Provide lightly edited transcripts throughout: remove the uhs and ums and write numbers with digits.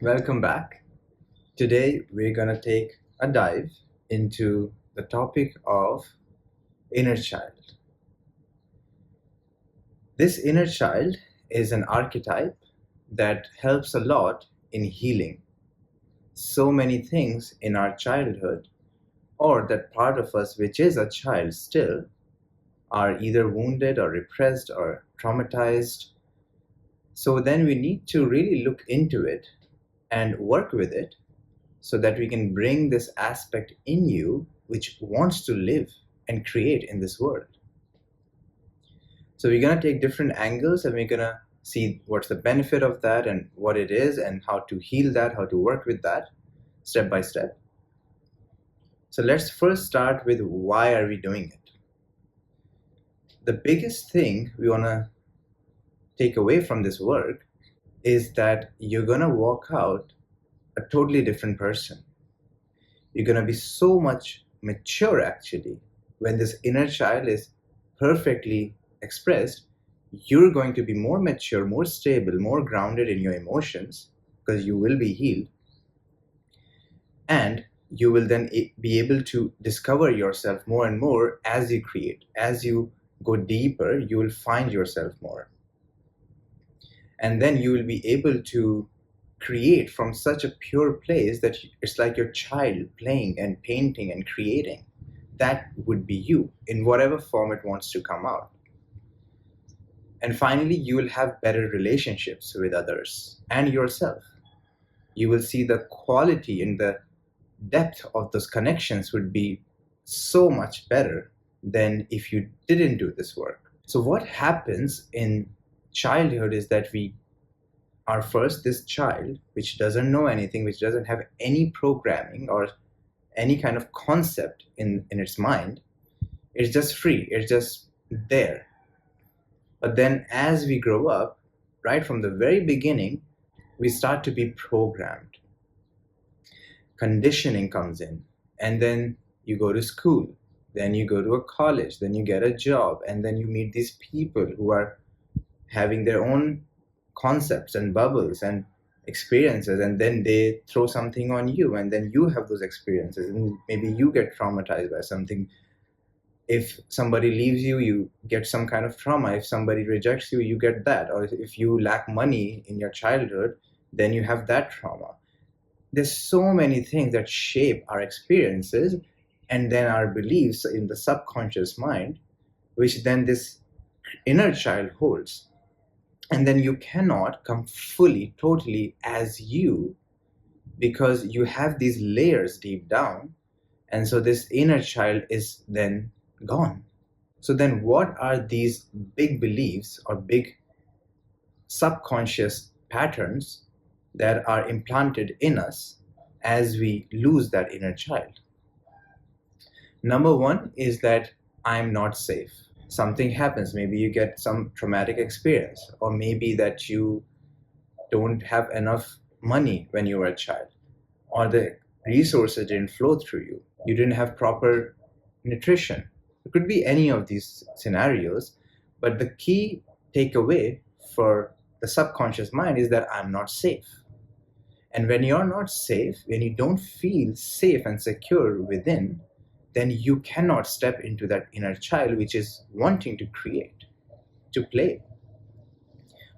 Welcome back. Today we're going to take a dive into the topic of inner child. This inner child is an archetype that helps a lot in healing so many things in our childhood, or that part of us which is a child still are either wounded or repressed or traumatized. So then we need to really look into it and work with it so that we can bring this aspect in you which wants to live and create in this world. So we're going to take different angles and we're going to see what's the benefit of that and what it is and how to heal that, how to work with that step by step. So let's first start with why are we doing it? The biggest thing we want to take away from this work is that you're going to walk out a totally different person. You're going to be so much mature actually. When this inner child is perfectly expressed, you're going to be more mature, more stable, more grounded in your emotions because you will be healed. And you will then be able to discover yourself more and more as you create. As you go deeper, you will find yourself more. And then you will be able to create from such a pure place that it's like your child playing and painting and creating. That would be you in whatever form it wants to come out. And finally, you will have better relationships with others and yourself. You will see the quality and the depth of those connections would be so much better than if you didn't do this work. So what happens in childhood is that we are first this child which doesn't know anything, which doesn't have any programming or any kind of concept in its mind. It's just free, it's just there. But then as we grow up, right from the very beginning, we start to be programmed. Conditioning comes in, and then you go to school, then you go to a college, then you get a job, and then you meet these people who are having their own concepts and bubbles and experiences, and then they throw something on you, and then you have those experiences, and maybe you get traumatized by something. If somebody leaves you, you get some kind of trauma. If somebody rejects you, you get that. Or if you lack money in your childhood, then you have that trauma. There's so many things that shape our experiences and then our beliefs in the subconscious mind, which then this inner child holds. And then you cannot come fully, totally as you, because you have these layers deep down. And so this inner child is then gone. So then what are these big beliefs or big subconscious patterns that are implanted in us as we lose that inner child? Number one is that I'm not safe. Something happens, maybe you get some traumatic experience, or maybe that you don't have enough money when you were a child, or the resources didn't flow through you, you didn't have proper nutrition. It could be any of these scenarios, but the key takeaway for the subconscious mind is that I'm not safe. And when you're not safe, when you don't feel safe and secure within, then you cannot step into that inner child which is wanting to create, to play.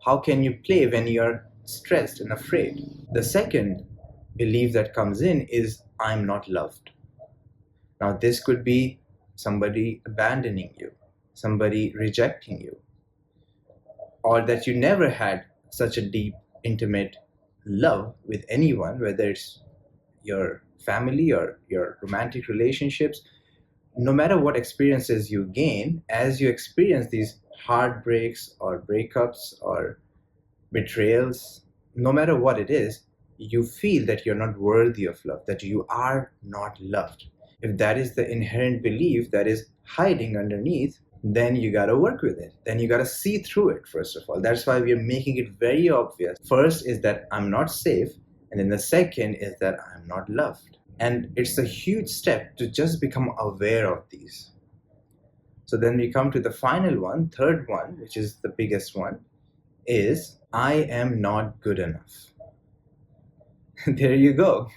How can you play when you're stressed and afraid? The second belief that comes in is I'm not loved. Now this could be somebody abandoning you, somebody rejecting you, or that you never had such a deep, intimate love with anyone, whether it's your family or your romantic relationships. No matter what experiences you gain, as you experience these heartbreaks or breakups or betrayals, no matter what it is, you feel that you're not worthy of love, that you are not loved. If that is the inherent belief that is hiding underneath, then you got to work with it. Then you got to see through it, first of all. That's why we're making it very obvious. First is that I'm not safe, and then the second is that I'm not loved. And it's a huge step to just become aware of these. So then we come to the final one, third one, which is the biggest one, is I am not good enough. There you go.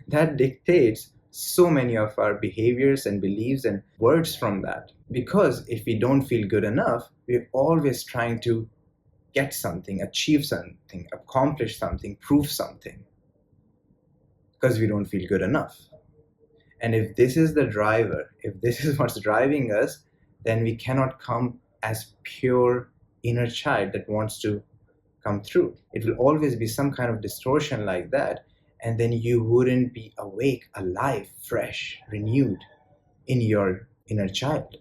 That dictates so many of our behaviors and beliefs and words from that. Because if we don't feel good enough, we're always trying to get something, achieve something, accomplish something, prove something, because we don't feel good enough. And if this is the driver, if this is what's driving us, then we cannot come as pure inner child that wants to come through. It will always be some kind of distortion like that, and then you wouldn't be awake, alive, fresh, renewed in your inner child.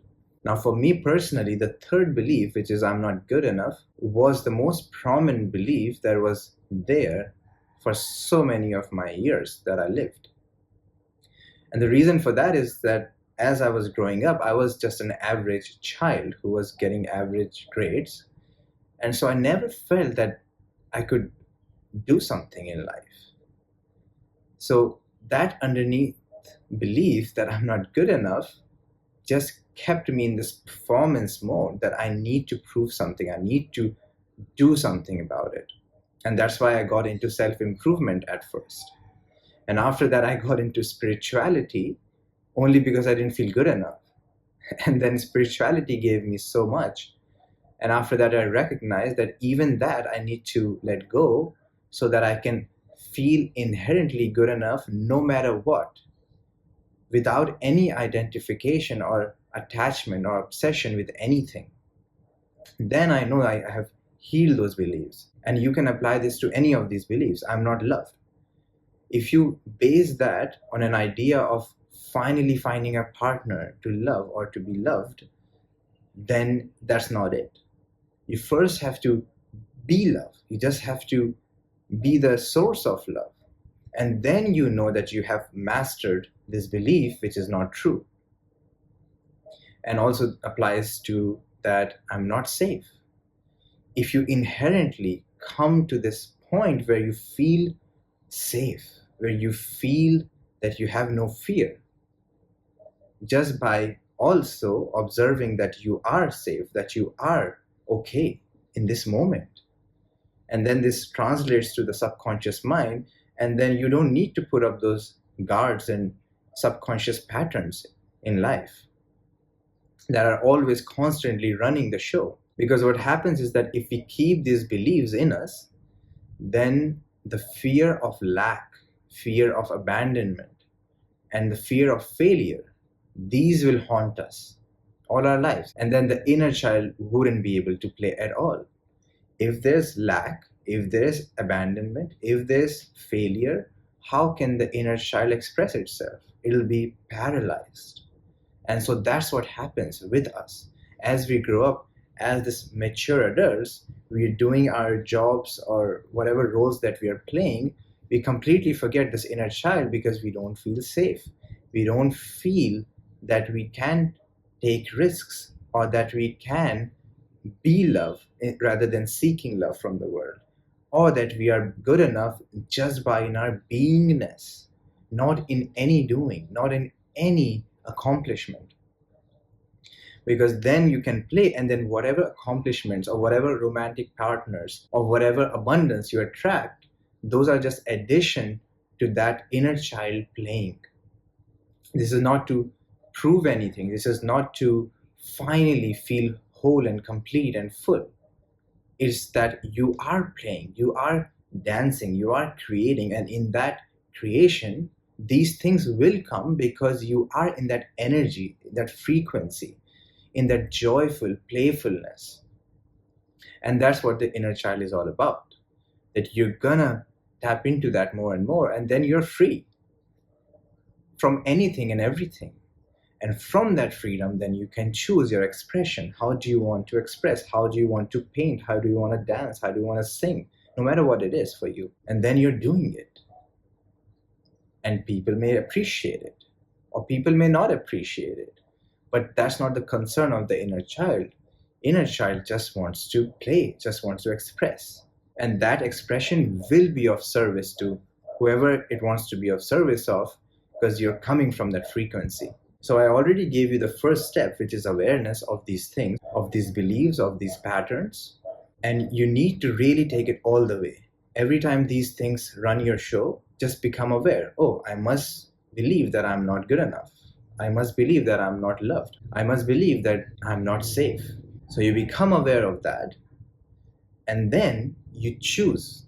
Now, for me personally, the third belief, which is I'm not good enough, was the most prominent belief that was there for so many of my years that I lived. And the reason for that is that as I was growing up, I was just an average child who was getting average grades. And so I never felt that I could do something in life. So that underneath belief that I'm not good enough just kept me in this performance mode that I need to prove something, I need to do something about it. And that's why I got into self-improvement at first. And after that, I got into spirituality only because I didn't feel good enough. And then spirituality gave me so much. And after that, I recognized that even that I need to let go so that I can feel inherently good enough no matter what, without any identification or attachment or obsession with anything. Then I know I have healed those beliefs. And you can apply this to any of these beliefs. I'm not loved. If you base that on an idea of finally finding a partner to love or to be loved, then that's not it. You first have to be love. You just have to be the source of love. And then you know that you have mastered this belief, which is not true. And also applies to that I'm not safe. If you inherently come to this point where you feel safe, where you feel that you have no fear, just by also observing that you are safe, that you are okay in this moment. And then this translates to the subconscious mind, and then you don't need to put up those guards and subconscious patterns in life that are always constantly running the show. Because what happens is that if we keep these beliefs in us, then the fear of lack, fear of abandonment, and the fear of failure, these will haunt us all our lives. And then the inner child wouldn't be able to play at all. If there's lack, if there's abandonment, if there's failure, how can the inner child express itself? It'll be paralyzed. And so that's what happens with us. As we grow up, as this mature adults, we're doing our jobs or whatever roles that we are playing, we completely forget this inner child because we don't feel safe. We don't feel that we can take risks or that we can be love rather than seeking love from the world, or that we are good enough just by in our beingness, not in any doing, not in any accomplishment. Because then you can play, and then whatever accomplishments or whatever romantic partners or whatever abundance you attract, those are just addition to that inner child playing. This is not to prove anything. This is not to finally feel whole and complete and full. It's that you are playing, you are dancing, you are creating, and in that creation, these things will come because you are in that energy, that frequency, in that joyful playfulness. And that's what the inner child is all about. That you're gonna tap into that more and more, and then you're free from anything and everything. And from that freedom, then you can choose your expression. How do you want to express? How do you want to paint? How do you want to dance? How do you want to sing? No matter what it is for you. And then you're doing it. And people may appreciate it, or people may not appreciate it. But that's not the concern of the inner child. Inner child just wants to play, just wants to express. And that expression will be of service to whoever it wants to be of service of, because you're coming from that frequency. So I already gave you the first step, which is awareness of these things, of these beliefs, of these patterns. And you need to really take it all the way. Every time these things run your show, just become aware. Oh, I must believe that I'm not good enough. I must believe that I'm not loved. I must believe that I'm not safe. So you become aware of that, and then you choose.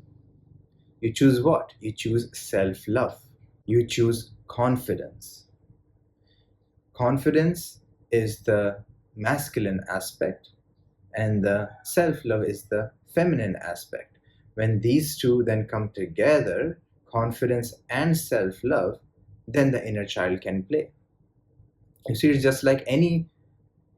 You choose what? You choose self-love. You choose confidence. Confidence is the masculine aspect, and the self-love is the feminine aspect. When these two then come together, confidence and self-love, then the inner child can play. You see, it's just like any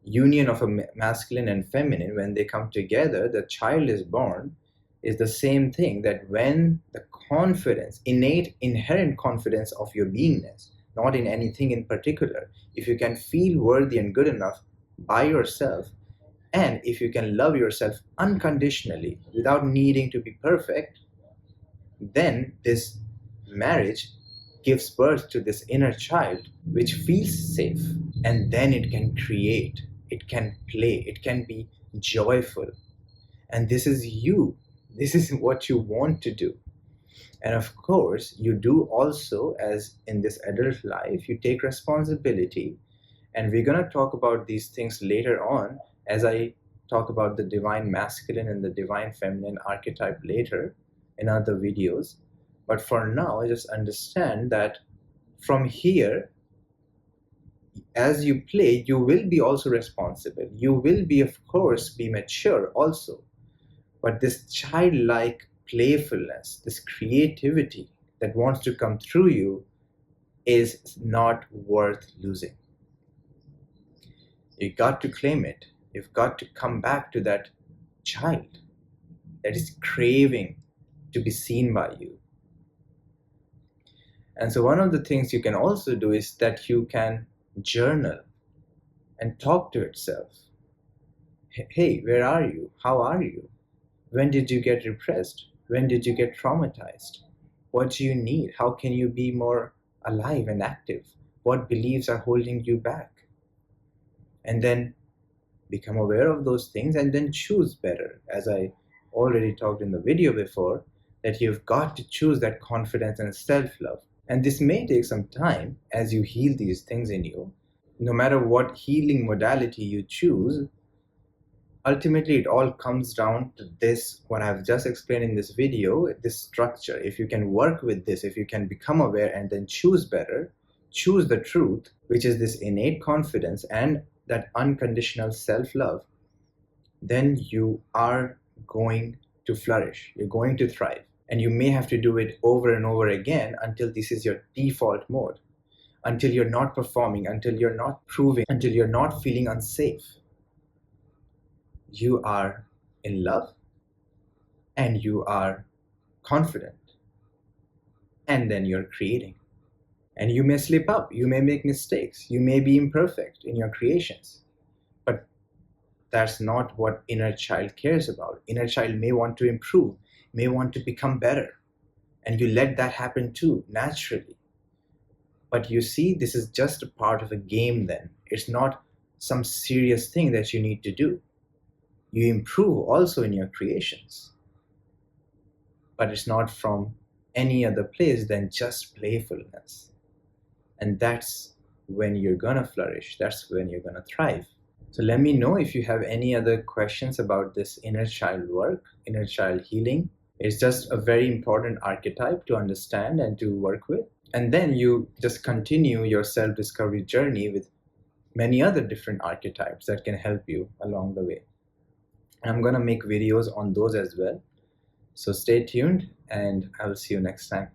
union of a masculine and feminine. When they come together, the child is born, is the same thing, that when the confidence, innate inherent confidence of your beingness, not in anything in particular, if you can feel worthy and good enough by yourself, and if you can love yourself unconditionally without needing to be perfect, then this marriage gives birth to this inner child which feels safe. And then it can create, it can play, it can be joyful. And this is you. This is what you want to do. And of course, you do also, as in this adult life, you take responsibility. And we're going to talk about these things later on as I talk about the divine masculine and the divine feminine archetype later in other videos. But for now, just understand that from here, as you play, you will be also responsible. You will be, of course, be mature also. But this childlike playfulness, this creativity that wants to come through you is not worth losing. You got to claim it. You've got to come back to that child that is craving to be seen by you. And so one of the things you can also do is that you can journal and talk to itself. Hey, where are you? How are you? When did you get repressed? When did you get traumatized? What do you need? How can you be more alive and active? What beliefs are holding you back? And then become aware of those things and then choose better. As I already talked in the video before, that you've got to choose that confidence and self-love. And this may take some time as you heal these things in you. No matter what healing modality you choose, ultimately it all comes down to this, what I've just explained in this video, this structure. If you can work with this, if you can become aware and then choose better, choose the truth, which is this innate confidence and that unconditional self-love, then you are going to flourish. You're going to thrive. And you may have to do it over and over again until this is your default mode, until you're not performing, until you're not proving, until you're not feeling unsafe. You are in love and you are confident. And then you're creating. And you may slip up, you may make mistakes, you may be imperfect in your creations. But that's not what inner child cares about. Inner child may want to improve, may want to become better. And you let that happen too, naturally. But you see, this is just a part of a game then. It's not some serious thing that you need to do. You improve also in your creations. But it's not from any other place than just playfulness. And that's when you're gonna flourish. That's when you're gonna thrive. So let me know if you have any other questions about this inner child work, inner child healing. It's just a very important archetype to understand and to work with. And then you just continue your self-discovery journey with many other different archetypes that can help you along the way. I'm gonna make videos on those as well. So stay tuned and I will see you next time.